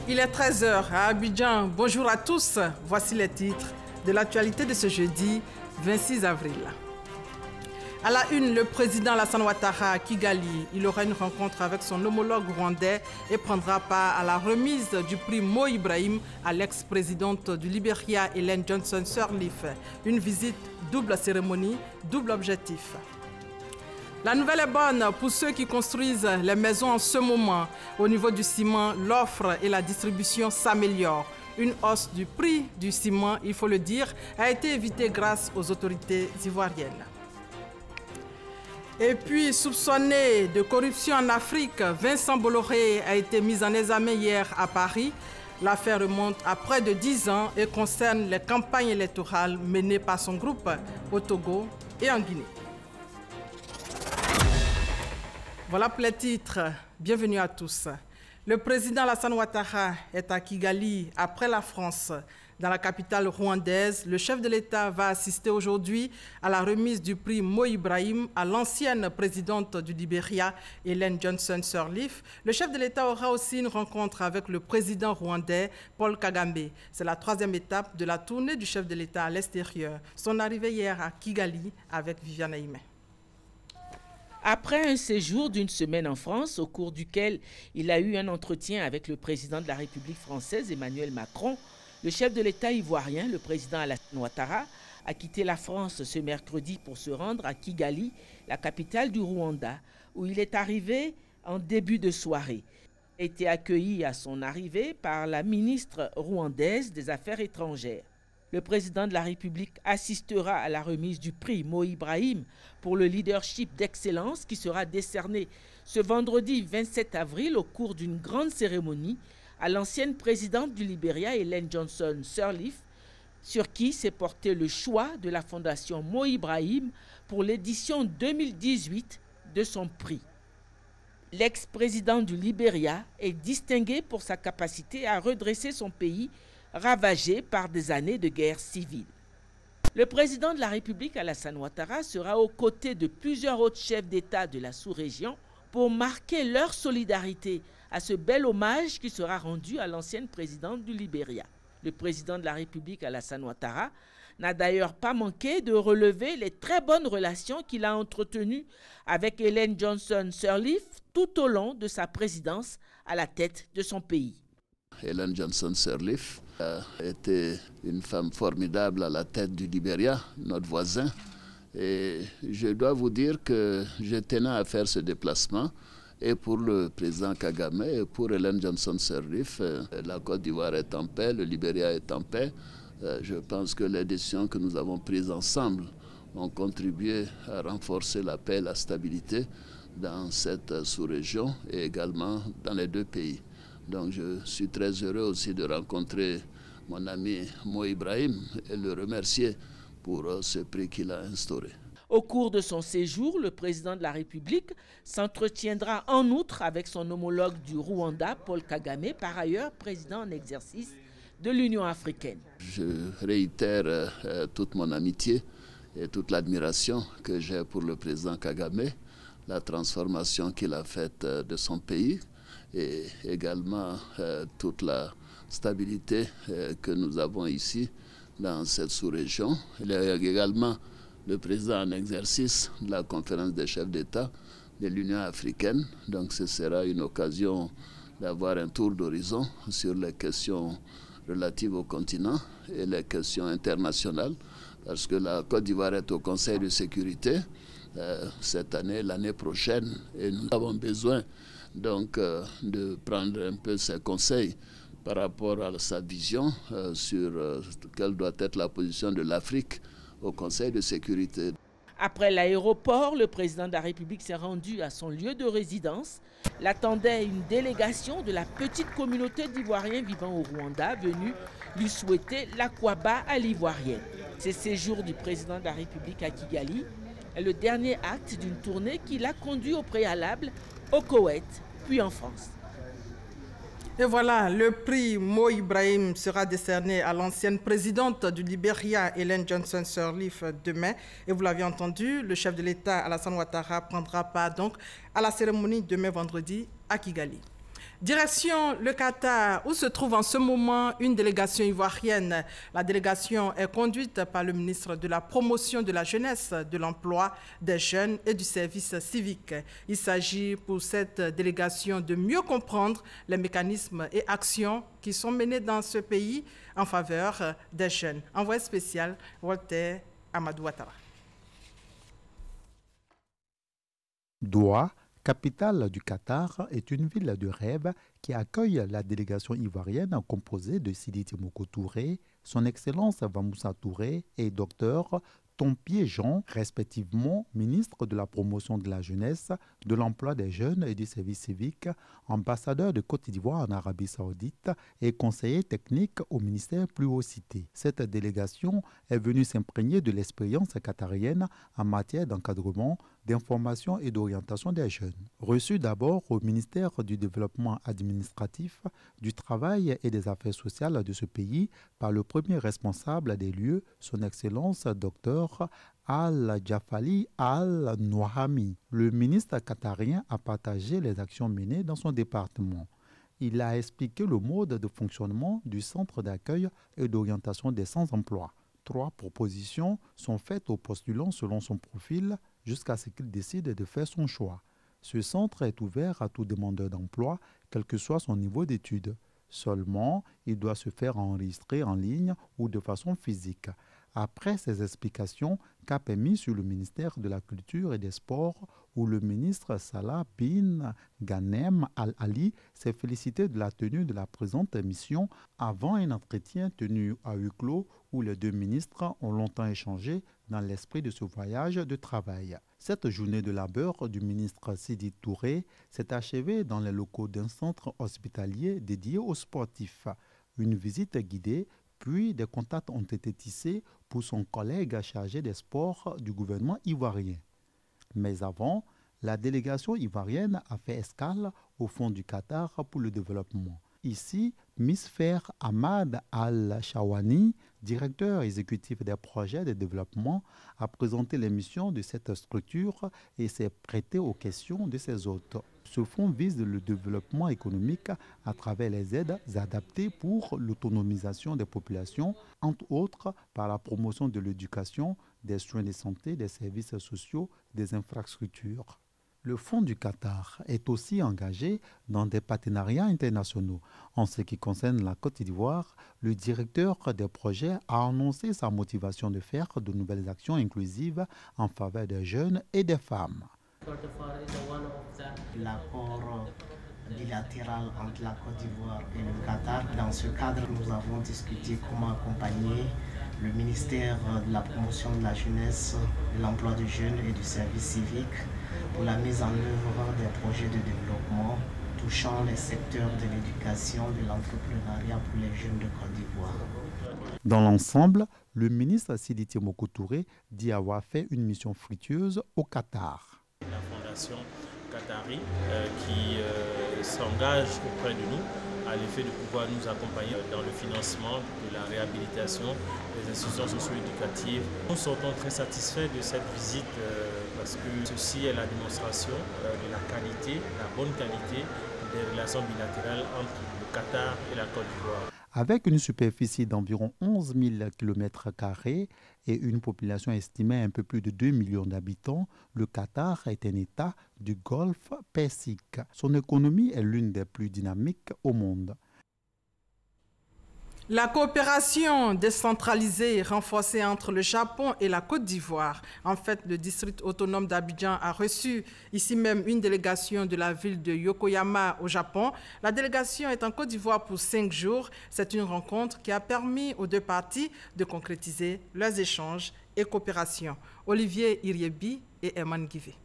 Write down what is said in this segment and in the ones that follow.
Il est 13 h à Abidjan. Bonjour à tous. Voici les titres de l'actualité de ce jeudi 26 avril. À la une, le président Alassane Ouattara à Kigali. Il aura une rencontre avec son homologue rwandais et prendra part à la remise du prix Mo Ibrahim à l'ex-présidente du Libéria, Ellen Johnson Sirleaf. Une visite, double cérémonie, double objectif. La nouvelle est bonne pour ceux qui construisent les maisons en ce moment. Au niveau du ciment, l'offre et la distribution s'améliorent. Une hausse du prix du ciment, il faut le dire, a été évitée grâce aux autorités ivoiriennes. Et puis, soupçonné de corruption en Afrique, Vincent Bolloré a été mis en examen hier à Paris. L'affaire remonte à près de 10 ans et concerne les campagnes électorales menées par son groupe au Togo et en Guinée. Voilà pour les titres. Bienvenue à tous. Le président Alassane Ouattara est à Kigali après la France. Dans la capitale rwandaise, le chef de l'État va assister aujourd'hui à la remise du prix Mo Ibrahim à l'ancienne présidente du Libéria, Ellen Johnson Sirleaf. Le chef de l'État aura aussi une rencontre avec le président rwandais, Paul Kagame. C'est la troisième étape de la tournée du chef de l'État à l'extérieur. Son arrivée hier à Kigali avec Viviane Aimé. Après un séjour d'une semaine en France, au cours duquel il a eu un entretien avec le président de la République française, Emmanuel Macron, le chef de l'État ivoirien, le président Alassane Ouattara, a quitté la France ce mercredi pour se rendre à Kigali, la capitale du Rwanda, où il est arrivé en début de soirée. Il a été accueilli à son arrivée par la ministre rwandaise des Affaires étrangères. Le président de la République assistera à la remise du prix Mo Ibrahim pour le leadership d'excellence qui sera décerné ce vendredi 27 avril au cours d'une grande cérémonie à l'ancienne présidente du Libéria, Ellen Johnson Sirleaf, sur qui s'est porté le choix de la fondation Mo Ibrahim pour l'édition 2018 de son prix. L'ex-président du Libéria est distingué pour sa capacité à redresser son pays ravagé par des années de guerre civile. Le président de la République, Alassane Ouattara, sera aux côtés de plusieurs autres chefs d'État de la sous-région pour marquer leur solidarité à ce bel hommage qui sera rendu à l'ancienne présidente du Libéria. Le président de la République, Alassane Ouattara, n'a d'ailleurs pas manqué de relever les très bonnes relations qu'il a entretenues avec Ellen Johnson Sirleaf tout au long de sa présidence à la tête de son pays. Ellen Johnson Sirleaf a été une femme formidable à la tête du Libéria, notre voisin. Et je dois vous dire que je tenais à faire ce déplacement. Et pour le président Kagame et pour Ellen Johnson Sirleaf, la Côte d'Ivoire est en paix, le Libéria est en paix. Je pense que les décisions que nous avons prises ensemble ont contribué à renforcer la paix et la stabilité dans cette sous-région et également dans les deux pays. Donc je suis très heureux aussi de rencontrer mon ami Mo Ibrahim et le remercier pour ce prix qu'il a instauré. Au cours de son séjour, le président de la République s'entretiendra en outre avec son homologue du Rwanda, Paul Kagame, par ailleurs président en exercice de l'Union africaine. Je réitère toute mon amitié et toute l'admiration que j'ai pour le président Kagame, la transformation qu'il a faite de son pays et également toute la stabilité que nous avons ici dans cette sous-région. Il y a également le président en exercice de la conférence des chefs d'État de l'Union africaine. Donc ce sera une occasion d'avoir un tour d'horizon sur les questions relatives au continent et les questions internationales, parce que la Côte d'Ivoire est au Conseil de sécurité cette année, l'année prochaine, et nous avons besoin donc de prendre un peu ses conseils par rapport à sa vision sur quelle doit être la position de l'Afrique au Conseil de sécurité. Après l'aéroport, le président de la République s'est rendu à son lieu de résidence. L'attendait une délégation de la petite communauté d'Ivoiriens vivant au Rwanda venue lui souhaiter l'aquaba à l'Ivoirienne. Ce séjour du président de la République à Kigali est le dernier acte d'une tournée qui l'a conduit au préalable au Koweït, puis en France. Et voilà, le prix Mo Ibrahim sera décerné à l'ancienne présidente du Libéria, Ellen Johnson Sirleaf, demain. Et vous l'avez entendu, le chef de l'État, Alassane Ouattara, prendra part donc à la cérémonie demain vendredi à Kigali. Direction le Qatar, où se trouve en ce moment une délégation ivoirienne. La délégation est conduite par le ministre de la Promotion de la Jeunesse, de l'Emploi, des Jeunes et du Service civique. Il s'agit pour cette délégation de mieux comprendre les mécanismes et actions qui sont menés dans ce pays en faveur des jeunes. Envoyé spécial, Walter Amadou Ouattara. Doha, capitale du Qatar, est une ville de rêve qui accueille la délégation ivoirienne composée de Sidi Temoko Touré, son Excellence Vamoussa Touré et Dr Tompier Jean, respectivement ministre de la Promotion de la Jeunesse, de l'Emploi des Jeunes et du Service civique, ambassadeur de Côte d'Ivoire en Arabie Saoudite et conseiller technique au ministère plus haut cité. Cette délégation est venue s'imprégner de l'expérience qatarienne en matière d'encadrement, d'information et d'orientation des jeunes. Reçu d'abord au ministère du Développement administratif, du Travail et des Affaires sociales de ce pays par le premier responsable des lieux, son Excellence Dr Al-Jafali Al-Nouhami. Le ministre qatarien a partagé les actions menées dans son département. Il a expliqué le mode de fonctionnement du centre d'accueil et d'orientation des sans-emploi. 3 propositions sont faites aux postulants selon son profil jusqu'à ce qu'il décide de faire son choix. Ce centre est ouvert à tout demandeur d'emploi, quel que soit son niveau d'études. Seulement, il doit se faire enregistrer en ligne ou de façon physique. Après ces explications, cap est mis sur le ministère de la Culture et des Sports, où le ministre Salah bin Ghanem Al-Ali s'est félicité de la tenue de la présente mission avant un entretien tenu à huis clos où les deux ministres ont longtemps échangé dans l'esprit de ce voyage de travail. Cette journée de labeur du ministre Sidi Touré s'est achevée dans les locaux d'un centre hospitalier dédié aux sportifs. Une visite guidée, puis des contacts ont été tissés pour son collègue chargé des sports du gouvernement ivoirien. Mais avant, la délégation ivoirienne a fait escale au fond du Qatar pour le développement. Ici, Misfer Ahmad Al-Shawani, directeur exécutif des projets de développement, a présenté les missions de cette structure et s'est prêté aux questions de ses hôtes. Ce fonds vise le développement économique à travers les aides adaptées pour l'autonomisation des populations, entre autres par la promotion de l'éducation, des soins de santé, des services sociaux, des infrastructures. Le Fonds du Qatar est aussi engagé dans des partenariats internationaux. En ce qui concerne la Côte d'Ivoire, le directeur des projets a annoncé sa motivation de faire de nouvelles actions inclusives en faveur des jeunes et des femmes. L'accord bilatéral entre la Côte d'Ivoire et le Qatar. Dans ce cadre, nous avons discuté comment accompagner le ministère de la Promotion de la Jeunesse, de l'Emploi des Jeunes et du Service civique pour la mise en œuvre des projets de développement touchant les secteurs de l'éducation, de l'entrepreneuriat pour les jeunes de Côte d'Ivoire. Dans l'ensemble, le ministre Sidi Temoko Touré dit avoir fait une mission fructueuse au Qatar. La fondation qatari qui s'engage auprès de nous à l'effet de pouvoir nous accompagner dans le financement de la réhabilitation des institutions socio-éducatives. Nous sortons très satisfaits de cette visite parce que ceci est la démonstration de la qualité, la bonne qualité des relations bilatérales entre le Qatar et la Côte d'Ivoire. Avec une superficie d'environ 11 000 km² et une population estimée à un peu plus de 2 millions d'habitants, le Qatar est un État du Golfe Persique. Son économie est l'une des plus dynamiques au monde. La coopération décentralisée et renforcée entre le Japon et la Côte d'Ivoire. En fait, le district autonome d'Abidjan a reçu ici même une délégation de la ville de Yokoyama au Japon. La délégation est en Côte d'Ivoire pour 5 jours. C'est une rencontre qui a permis aux deux parties de concrétiser leurs échanges et coopérations. Olivier Iriebi et Herman Guivé.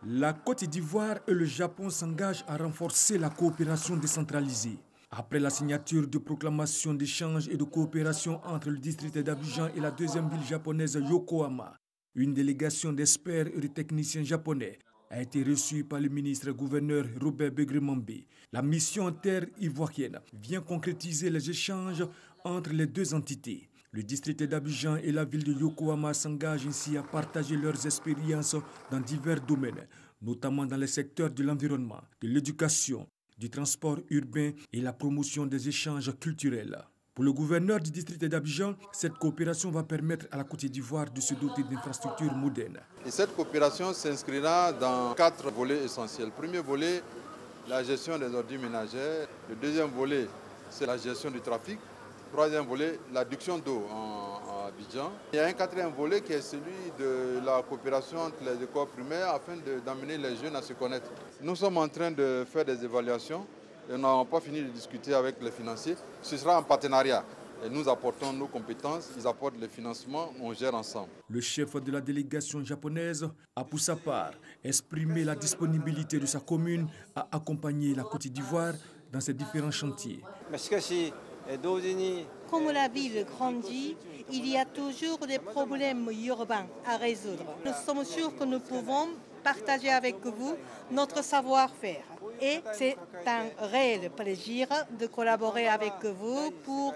La Côte d'Ivoire et le Japon s'engagent à renforcer la coopération décentralisée. Après la signature de proclamation d'échange et de coopération entre le district d'Abidjan et la deuxième ville japonaise Yokohama, une délégation d'experts et de techniciens japonais a été reçue par le ministre-gouverneur Robert Begremambe. La mission terre ivoirienne vient concrétiser les échanges entre les deux entités. Le district d'Abidjan et la ville de Yokohama s'engagent ainsi à partager leurs expériences dans divers domaines, notamment dans les secteurs de l'environnement, de l'éducation, du transport urbain et la promotion des échanges culturels. Pour le gouverneur du district d'Abidjan, cette coopération va permettre à la Côte d'Ivoire de se doter d'infrastructures modernes. Et cette coopération s'inscrira dans 4 volets essentiels. Le premier volet, la gestion des ordures ménagères. Le deuxième volet, c'est la gestion du trafic. Le troisième volet, l'adduction d'eau en Abidjan. Il y a un quatrième volet qui est celui de la coopération entre les écoles primaires afin d'amener les jeunes à se connaître. Nous sommes en train de faire des évaluations. Et nous n'avons pas fini de discuter avec les financiers. Ce sera un partenariat. Et nous apportons nos compétences, ils apportent le financement, on gère ensemble. Le chef de la délégation japonaise a pour sa part exprimé la disponibilité de sa commune à accompagner la Côte d'Ivoire dans ses différents chantiers. Comme la ville grandit, il y a toujours des problèmes urbains à résoudre. Nous sommes sûrs que nous pouvons partager avec vous notre savoir-faire. Et c'est un réel plaisir de collaborer avec vous pour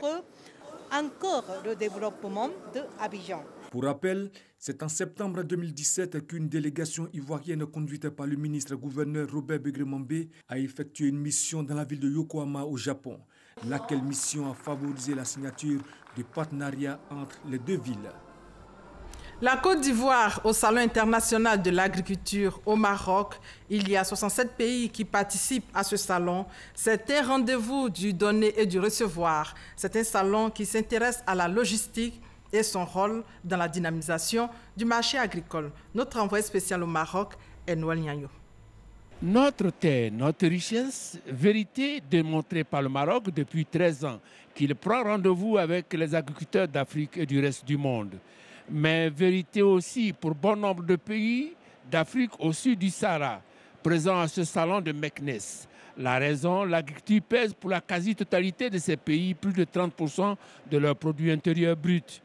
encore le développement de Abidjan. Pour rappel, c'est en septembre 2017 qu'une délégation ivoirienne conduite par le ministre-gouverneur Robert Begré-Mambé a effectué une mission dans la ville de Yokohama au Japon, laquelle mission a favorisé la signature du partenariat entre les deux villes. La Côte d'Ivoire au Salon international de l'agriculture au Maroc. Il y a 67 pays qui participent à ce salon. C'est un rendez-vous du donner et du recevoir. C'est un salon qui s'intéresse à la logistique et son rôle dans la dynamisation du marché agricole. Notre envoyé spécial au Maroc est Noël Niayo. Notre terre, notre richesse, vérité démontrée par le Maroc depuis 13 ans, qu'il prend rendez-vous avec les agriculteurs d'Afrique et du reste du monde. Mais vérité aussi pour bon nombre de pays d'Afrique au sud du Sahara, présents à ce salon de Meknes. La raison, l'agriculture pèse pour la quasi-totalité de ces pays plus de 30% de leur produit intérieur brut.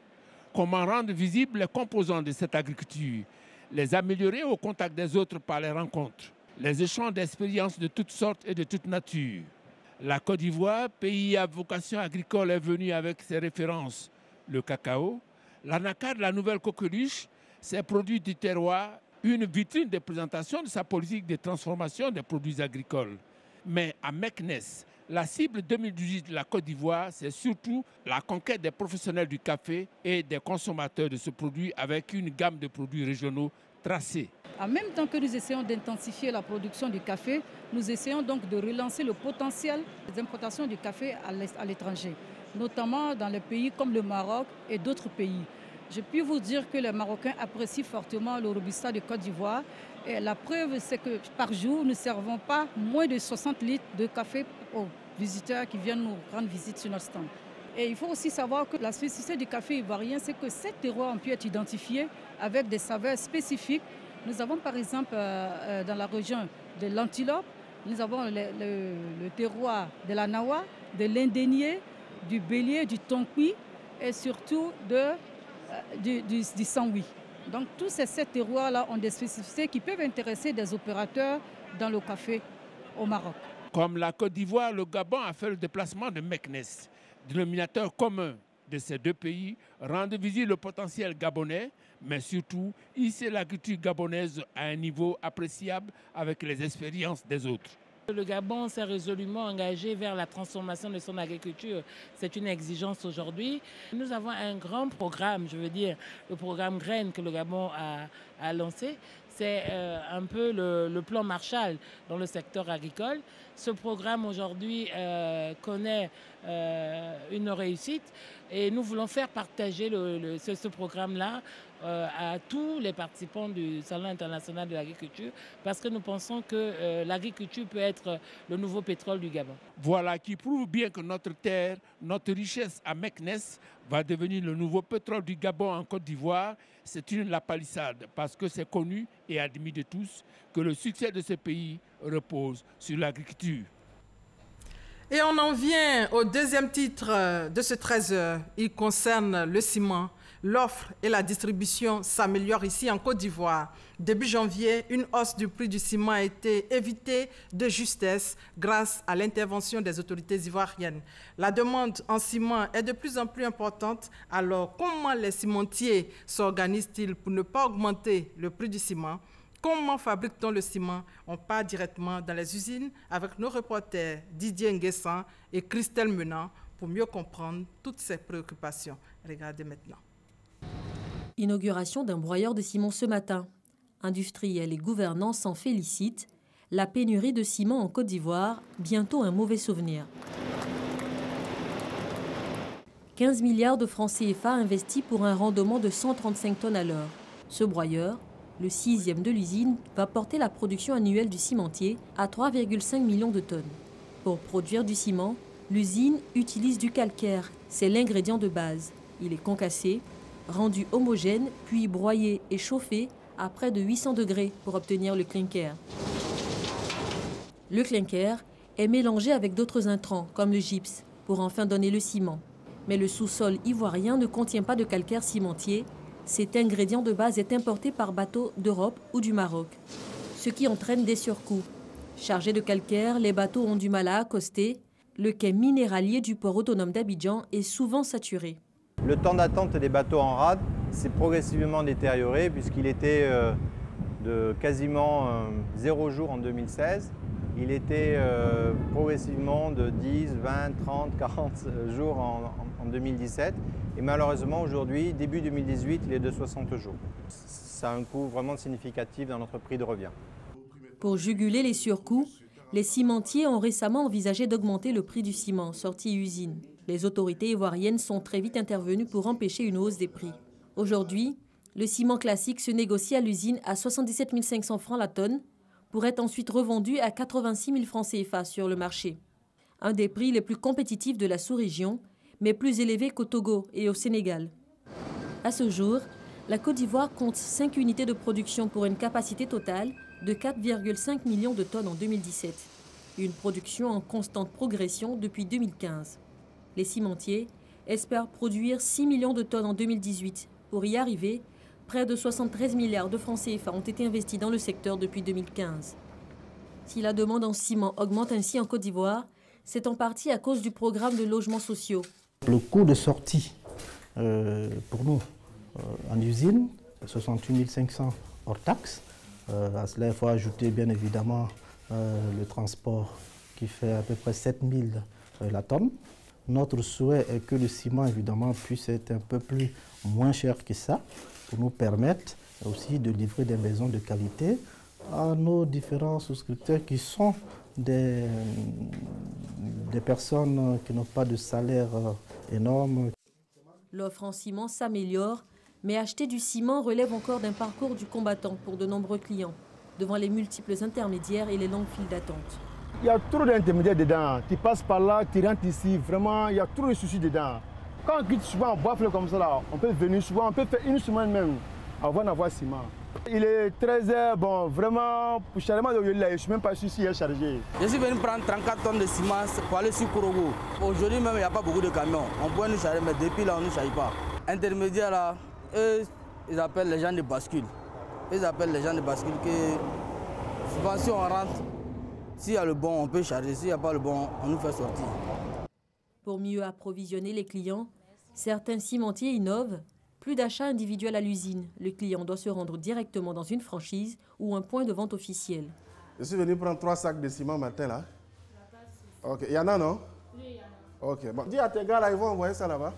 Comment rendre visibles les composants de cette agriculture? Les améliorer au contact des autres par les rencontres, les échanges d'expériences de toutes sortes et de toute nature. La Côte d'Ivoire, pays à vocation agricole, est venue avec ses références, le cacao, l'anacarde, la nouvelle coqueluche, ses produits du terroir, une vitrine de présentation de sa politique de transformation des produits agricoles. Mais à Meknes, la cible 2018 de la Côte d'Ivoire, c'est surtout la conquête des professionnels du café et des consommateurs de ce produit avec une gamme de produits régionaux tracée. En même temps que nous essayons d'intensifier la production du café, nous essayons donc de relancer le potentiel des importations du café à l'étranger, notamment dans les pays comme le Maroc et d'autres pays. Je puis vous dire que les Marocains apprécient fortement le Robusta de Côte d'Ivoire. Et la preuve, c'est que par jour, nous ne servons pas moins de 60 litres de café aux visiteurs qui viennent nous rendre visite sur notre stand. Et il faut aussi savoir que la spécificité du café ivoirien, c'est que ces terroirs ont pu être identifiés avec des saveurs spécifiques. Nous avons par exemple dans la région de l'Antilope, nous avons le terroir de la Nawa, de l'Indénié, du Bélier, du Tonkui et surtout du Sanwi. Donc tous ces 7 terroirs-là ont des spécificités qui peuvent intéresser des opérateurs dans le café au Maroc. Comme la Côte d'Ivoire, le Gabon a fait le déplacement de Meknes. Dénominateur commun de ces deux pays, rendre visible le potentiel gabonais, mais surtout hisser l'agriculture gabonaise à un niveau appréciable avec les expériences des autres. Le Gabon s'est résolument engagé vers la transformation de son agriculture. C'est une exigence aujourd'hui. Nous avons un grand programme, je veux dire, le programme Graines que le Gabon a lancé. C'est un peu le plan Marshall dans le secteur agricole. Ce programme aujourd'hui connaît une réussite et nous voulons faire partager ce programme-là à tous les participants du Salon international de l'agriculture parce que nous pensons que l'agriculture peut être le nouveau pétrole du Gabon. Voilà qui prouve bien que notre terre, notre richesse à Meknes va devenir le nouveau pétrole du Gabon en Côte d'Ivoire. C'est la palissade parce que c'est connu et admis de tous que le succès de ce pays repose sur l'agriculture. Et on en vient au deuxième titre de ce 13h. Il concerne le ciment. L'offre et la distribution s'améliorent ici en Côte d'Ivoire. Début janvier, une hausse du prix du ciment a été évitée de justesse grâce à l'intervention des autorités ivoiriennes. La demande en ciment est de plus en plus importante. Alors, comment les cimentiers s'organisent-ils pour ne pas augmenter le prix du ciment? Comment fabrique-t-on le ciment? On part directement dans les usines avec nos reporters Didier Nguessan et Christelle Menant pour mieux comprendre toutes ces préoccupations. Regardez maintenant. Inauguration d'un broyeur de ciment ce matin. Industriels et gouvernants s'en félicitent. La pénurie de ciment en Côte d'Ivoire, bientôt un mauvais souvenir. 15 milliards de francs CFA investis pour un rendement de 135 tonnes à l'heure. Ce broyeur, le 6e de l'usine, va porter la production annuelle du cimentier à 3,5 millions de tonnes. Pour produire du ciment, l'usine utilise du calcaire. C'est l'ingrédient de base. Il est concassé, rendu homogène, puis broyé et chauffé à près de 800 degrés pour obtenir le clinker. Le clinker est mélangé avec d'autres intrants, comme le gypse, pour enfin donner le ciment. Mais le sous-sol ivoirien ne contient pas de calcaire cimentier. Cet ingrédient de base est importé par bateau d'Europe ou du Maroc, ce qui entraîne des surcoûts. Chargés de calcaire, les bateaux ont du mal à accoster. Le quai minéralier du port autonome d'Abidjan est souvent saturé. Le temps d'attente des bateaux en rade s'est progressivement détérioré puisqu'il était de quasiment 0 jours en 2016. Il était progressivement de 10, 20, 30, 40 jours en 2017. Et malheureusement, aujourd'hui, début 2018, il est de 60 jours. Ça a un coût vraiment significatif dans notre prix de revient. Pour juguler les surcoûts, les cimentiers ont récemment envisagé d'augmenter le prix du ciment sorti usine. Les autorités ivoiriennes sont très vite intervenues pour empêcher une hausse des prix. Aujourd'hui, le ciment classique se négocie à l'usine à 77 500 francs la tonne, pour être ensuite revendu à 86 000 francs CFA sur le marché. Un des prix les plus compétitifs de la sous-région, mais plus élevé qu'au Togo et au Sénégal. À ce jour, la Côte d'Ivoire compte 5 unités de production pour une capacité totale de 4,5 millions de tonnes en 2017. Une production en constante progression depuis 2015. Les cimentiers espèrent produire 6 millions de tonnes en 2018. Pour y arriver, près de 73 milliards de francs CFA ont été investis dans le secteur depuis 2015. Si la demande en ciment augmente ainsi en Côte d'Ivoire, c'est en partie à cause du programme de logements sociaux. Le coût de sortie pour nous en usine, 68 500 hors taxe. À cela, il faut ajouter bien évidemment le transport qui fait à peu près 7 000 la tonne. Notre souhait est que le ciment évidemment puisse être un peu moins cher que ça, pour nous permettre aussi de livrer des maisons de qualité à nos différents souscripteurs qui sont des personnes qui n'ont pas de salaire énorme. L'offre en ciment s'améliore, mais acheter du ciment relève encore d'un parcours du combattant pour de nombreux clients, devant les multiples intermédiaires et les longues files d'attente. Il y a trop d'intermédiaires dedans. Tu passes par là, tu rentres ici, vraiment, il y a trop de soucis dedans. Quand on quitte souvent en bois comme ça, là, on peut venir souvent, on peut faire une semaine même avant d'avoir ciment. Il est 13h, bon, vraiment, pour chargement de là, je ne suis même pas sûr s'il est chargé. Je suis venu prendre 34 tonnes de ciment pour aller sur Korogo. Aujourd'hui même, il n'y a pas beaucoup de camions. On peut nous charger, mais depuis là, on ne nous charge pas. Intermédiaires là, eux, ils appellent les gens de bascule. Ils appellent les gens de bascule que souvent si on rentre, s'il y a le bon, on peut charger. S'il n'y a pas le bon, on nous fait sortir. Pour mieux approvisionner les clients, certains cimentiers innovent. Plus d'achat individuel à l'usine. Le client doit se rendre directement dans une franchise ou un point de vente officiel. Je suis venu prendre 3 sacs de ciment matin là. Ok, il y en a non? Oui, il y en a. Ok, bon, dis à tes gars là, ils vont envoyer ça là-bas.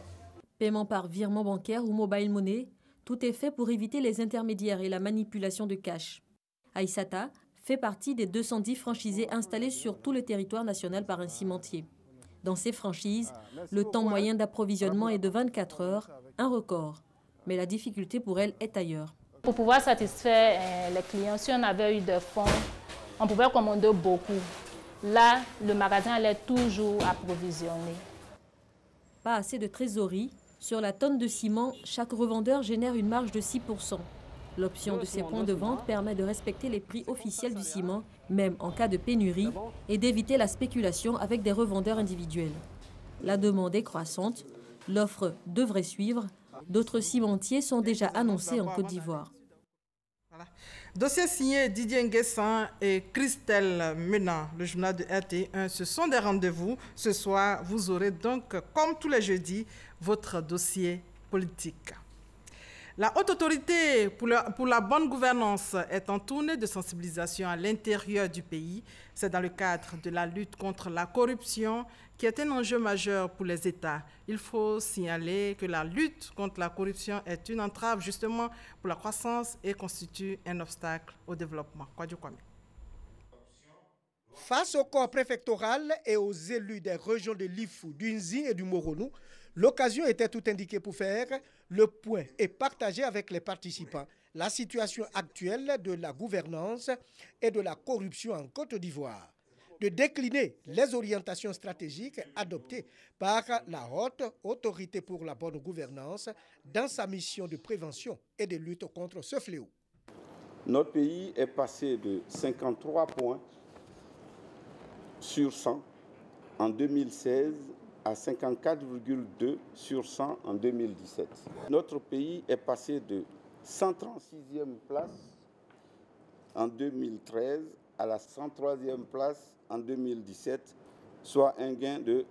Paiement par virement bancaire ou mobile money, tout est fait pour éviter les intermédiaires et la manipulation de cash. Aïssata fait partie des 210 franchisés installés sur tout le territoire national par un cimentier. Dans ces franchises, le temps moyen d'approvisionnement est de 24 heures, un record. Mais la difficulté pour elle est ailleurs. Pour pouvoir satisfaire les clients, si on avait eu des fonds, on pouvait commander beaucoup. Là, le magasin allait toujours approvisionner. Pas assez de trésorerie. Sur la tonne de ciment, chaque revendeur génère une marge de 6%. L'option de ces points de vente permet de respecter les prix officiels du ciment, même en cas de pénurie, et d'éviter la spéculation avec des revendeurs individuels. La demande est croissante, l'offre devrait suivre. D'autres cimentiers sont déjà annoncés en Côte d'Ivoire. Voilà. Dossier signé Didier Nguessan et Christelle Menant, le journal de RT1. Ce sont des rendez-vous. Ce soir, vous aurez donc, comme tous les jeudis, votre dossier politique. La Haute Autorité pour la bonne gouvernance est en tournée de sensibilisation à l'intérieur du pays. C'est dans le cadre de la lutte contre la corruption qui est un enjeu majeur pour les États. Il faut signaler que la lutte contre la corruption est une entrave justement pour la croissance et constitue un obstacle au développement. Kwadjo Kwame. Face au corps préfectoral et aux élus des régions de l'Ifou, du Nzi et du Moronou, l'occasion était tout indiquée pour faire le point et partager avec les participants la situation actuelle de la gouvernance et de la corruption en Côte d'Ivoire, de décliner les orientations stratégiques adoptées par la Haute Autorité pour la bonne gouvernance dans sa mission de prévention et de lutte contre ce fléau. Notre pays est passé de 53 points sur 100 en 2016 à 54,2 sur 100 en 2017. Notre pays est passé de 136e place en 2013 à la 103e place en 2017, soit un gain de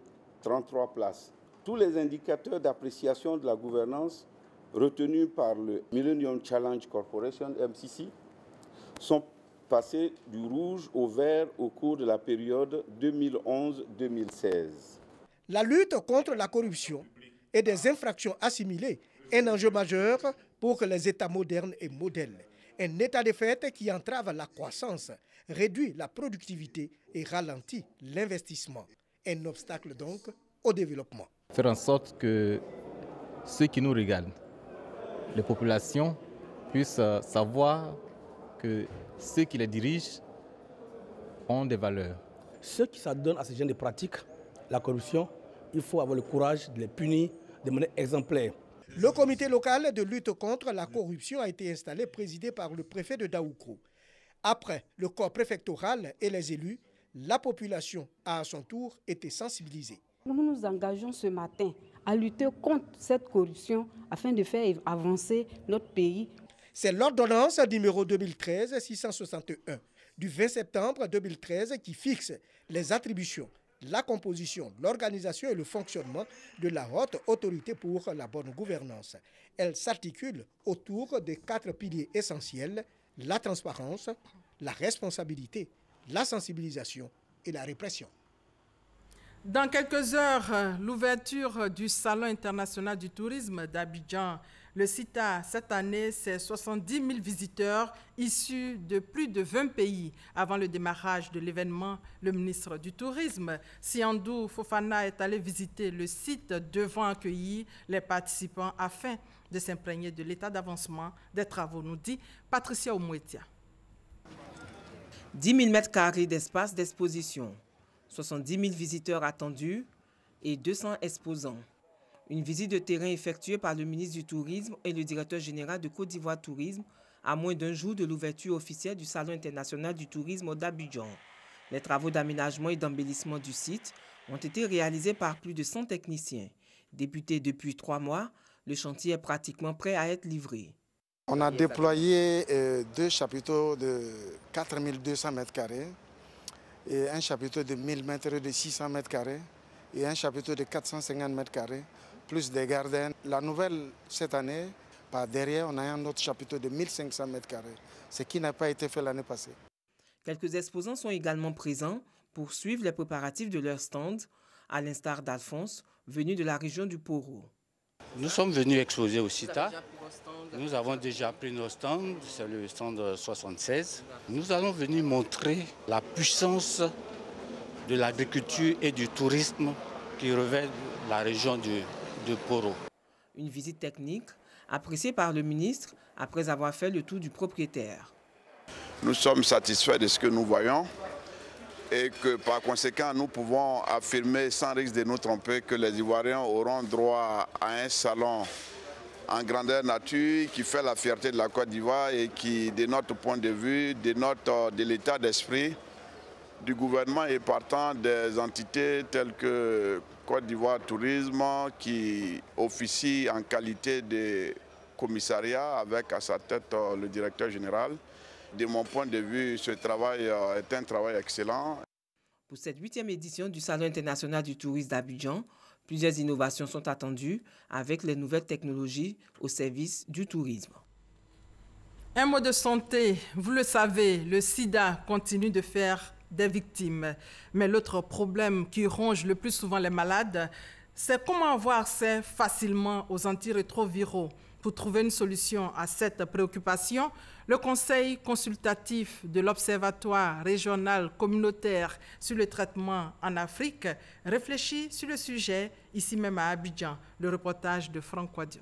33 places. Tous les indicateurs d'appréciation de la gouvernance retenus par le Millennium Challenge Corporation, MCC, sont passés du rouge au vert au cours de la période 2011-2016. La lutte contre la corruption et des infractions assimilées est un enjeu majeur pour les États modernes et modèles. Un état de fait qui entrave la croissance, réduit la productivité et ralentit l'investissement. Un obstacle donc au développement. Faire en sorte que ceux qui nous regardent, les populations, puissent savoir que ceux qui les dirigent ont des valeurs. Ceux qui s'adonnent à ce genre de pratiques, la corruption, il faut avoir le courage de les punir de manière exemplaire. Le comité local de lutte contre la corruption a été installé, présidé par le préfet de Daoukro. Après le corps préfectoral et les élus, la population a à son tour été sensibilisée. Nous nous engageons ce matin à lutter contre cette corruption afin de faire avancer notre pays. C'est l'ordonnance numéro 2013-661 du 20 septembre 2013 qui fixe les attributions, la composition, l'organisation et le fonctionnement de la Haute Autorité pour la bonne gouvernance. Elle s'articule autour de 4 piliers essentiels: la transparence, la responsabilité, la sensibilisation et la répression. Dans quelques heures, l'ouverture du Salon international du tourisme d'Abidjan. Le CITA, cette année, c'est 70 000 visiteurs issus de plus de 20 pays. Avant le démarrage de l'événement, le ministre du Tourisme, Siandou Fofana, est allé visiter le site devant accueillir les participants afin de s'imprégner de l'état d'avancement des travaux, nous dit Patricia Oumouetia. 10 000 mètres carrés d'espace d'exposition, 70 000 visiteurs attendus et 200 exposants. Une visite de terrain effectuée par le ministre du Tourisme et le directeur général de Côte d'Ivoire Tourisme à moins d'un jour de l'ouverture officielle du Salon international du tourisme d'Abidjan. Les travaux d'aménagement et d'embellissement du site ont été réalisés par plus de 100 techniciens. Débuté depuis 3 mois, le chantier est pratiquement prêt à être livré. On a déployé 2 chapiteaux de 4200 m² et un chapiteau de 1000 m² de 600 m² et un chapiteau de 450 m², plus des gardens. La nouvelle, cette année, par derrière, on a un autre chapiteau de 1500 m², ce qui n'a pas été fait l'année passée. Quelques exposants sont également présents pour suivre les préparatifs de leur stand, à l'instar d'Alphonse, venu de la région du Poro. Nous sommes venus exposer au CITA. Nous avons déjà pris nos stands, c'est le stand 76. Nous allons venir montrer la puissance de l'agriculture et du tourisme qui revêt la région de Poro. Une visite technique appréciée par le ministre après avoir fait le tour du propriétaire. Nous sommes satisfaits de ce que nous voyons et que par conséquent nous pouvons affirmer sans risque de nous tromper que les Ivoiriens auront droit à un salon en grandeur nature qui fait la fierté de la Côte d'Ivoire et qui, de notre point de vue, dénote de l'état d'esprit du gouvernement et partant des entités telles que Côte d'Ivoire Tourisme qui officie en qualité de commissariat avec à sa tête le directeur général. De mon point de vue, ce travail est un travail excellent. Pour cette 8e édition du Salon international du tourisme d'Abidjan, Plusieurs innovations sont attendues avec les nouvelles technologies au service du tourisme. Un mot de santé. Vous le savez, le sida continue de faire des victimes. Mais l'autre problème qui ronge le plus souvent les malades, c'est comment avoir accès facilement aux antirétroviraux. Pour trouver une solution à cette préoccupation, le Conseil consultatif de l'Observatoire régional communautaire sur le traitement en Afrique réfléchit sur le sujet ici même à Abidjan. Le reportage de Franck Quadio.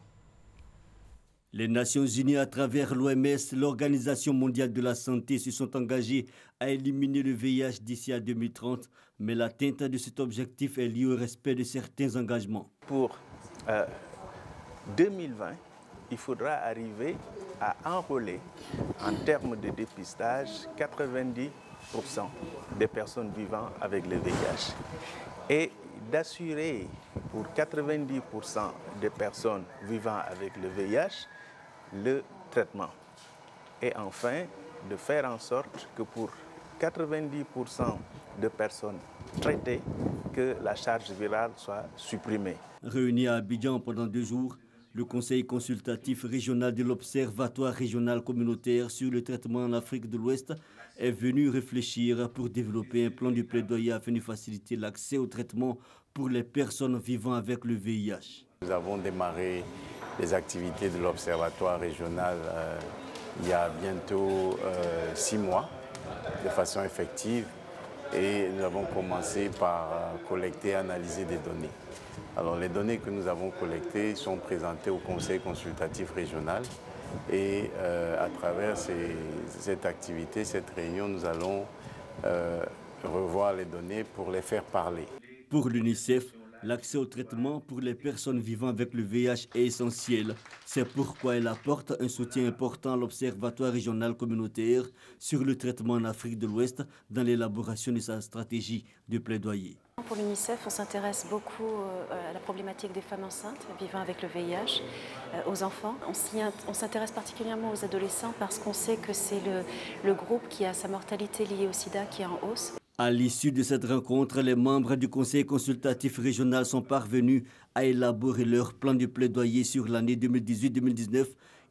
Les Nations Unies, à travers l'OMS, l'Organisation mondiale de la santé, se sont engagées à éliminer le VIH d'ici à 2030, mais l'atteinte de cet objectif est liée au respect de certains engagements. Pour 2020, il faudra arriver à enrôler, en termes de dépistage, 90% des personnes vivant avec le VIH et d'assurer pour 90% des personnes vivant avec le VIH le traitement. Et enfin, de faire en sorte que pour 90% de personnes traitées, que la charge virale soit supprimée. Réunis à Abidjan pendant 2 jours, le Conseil consultatif régional de l'Observatoire régional communautaire sur le traitement en Afrique de l'Ouest est venu réfléchir pour développer un plan de plaidoyer afin de faciliter l'accès au traitement pour les personnes vivant avec le VIH. Nous avons démarré les activités de l'Observatoire régional il y a bientôt 6 mois de façon effective et nous avons commencé par collecter et analyser des données. Alors les données que nous avons collectées sont présentées au Conseil consultatif régional et à travers cette activité, cette réunion, nous allons revoir les données pour les faire parler. Pour l'UNICEF, l'accès au traitement pour les personnes vivant avec le VIH est essentiel. C'est pourquoi elle apporte un soutien important à l'Observatoire régional communautaire sur le traitement en Afrique de l'Ouest dans l'élaboration de sa stratégie de plaidoyer. Pour l'UNICEF, on s'intéresse beaucoup à la problématique des femmes enceintes vivant avec le VIH, aux enfants. On s'intéresse particulièrement aux adolescents parce qu'on sait que c'est le groupe qui a sa mortalité liée au sida qui est en hausse. À l'issue de cette rencontre, les membres du Conseil consultatif régional sont parvenus à élaborer leur plan de plaidoyer sur l'année 2018-2019.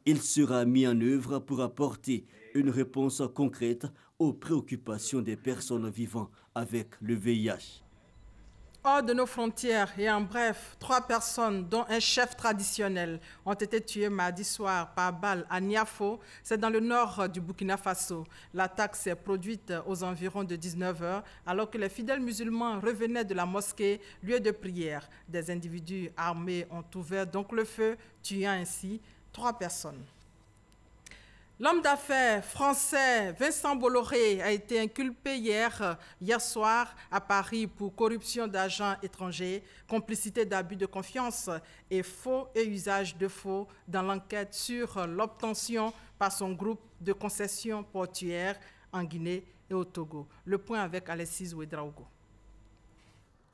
Il sera mis en œuvre pour apporter une réponse concrète aux préoccupations des personnes vivant avec le VIH. Hors de nos frontières et en bref, 3 personnes, dont un chef traditionnel, ont été tuées mardi soir par balle à Niafo, c'est dans le nord du Burkina Faso. L'attaque s'est produite aux environs de 19h, alors que les fidèles musulmans revenaient de la mosquée, lieu de prière. Des individus armés ont ouvert donc le feu, tuant ainsi 3 personnes. L'homme d'affaires français Vincent Bolloré a été inculpé hier soir à Paris pour corruption d'agents étrangers, complicité d'abus de confiance et faux et usage de faux dans l'enquête sur l'obtention par son groupe de concessions portuaires en Guinée et au Togo. Le point avec Alexis Ouedraogo.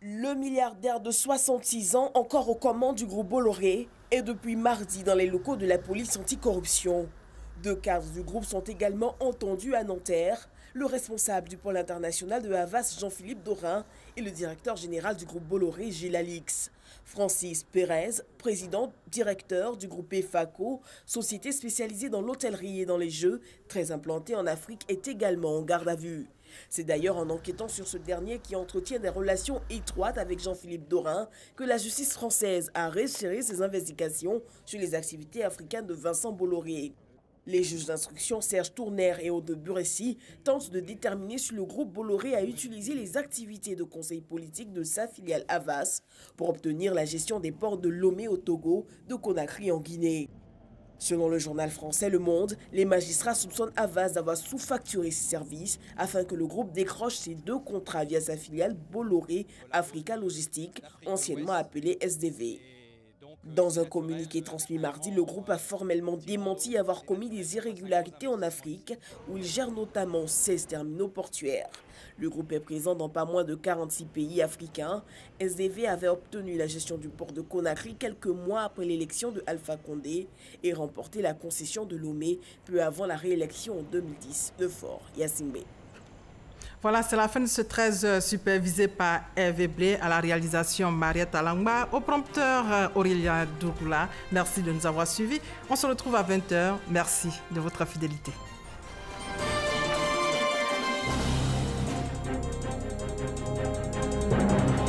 Le milliardaire de 66 ans, encore aux commandes du groupe Bolloré, est depuis mardi dans les locaux de la police anticorruption. 2 cadres du groupe sont également entendus à Nanterre, le responsable du pôle international de Havas, Jean-Philippe Dorin, et le directeur général du groupe Bolloré, Gilles Alix. Francis Pérez, président-directeur du groupe EFACO, société spécialisée dans l'hôtellerie et dans les jeux, très implantée en Afrique, est également en garde à vue. C'est d'ailleurs en enquêtant sur ce dernier qui entretient des relations étroites avec Jean-Philippe Dorin que la justice française a resserré ses investigations sur les activités africaines de Vincent Bolloré. Les juges d'instruction Serge Tourner et Aude Buressi tentent de déterminer si le groupe Bolloré a utilisé les activités de conseil politique de sa filiale Havas pour obtenir la gestion des ports de Lomé au Togo, de Conakry en Guinée. Selon le journal français Le Monde, les magistrats soupçonnent Havas d'avoir sous-facturé ses services afin que le groupe décroche ses 2 contrats via sa filiale Bolloré Africa Logistique, anciennement appelée SDV. Dans un communiqué transmis mardi, le groupe a formellement démenti avoir commis des irrégularités en Afrique, où il gère notamment 16 terminaux portuaires. Le groupe est présent dans pas moins de 46 pays africains. SDV avait obtenu la gestion du port de Conakry quelques mois après l'élection de Alpha Condé et remporté la concession de Lomé peu avant la réélection en 2010 de Fort Yacine Bey. Voilà, c'est la fin de ce 13 supervisé par Hervé Blé, à la réalisation Mariette Alangba, au prompteur Aurélien Dougoula. Merci de nous avoir suivis. On se retrouve à 20h. Merci de votre fidélité.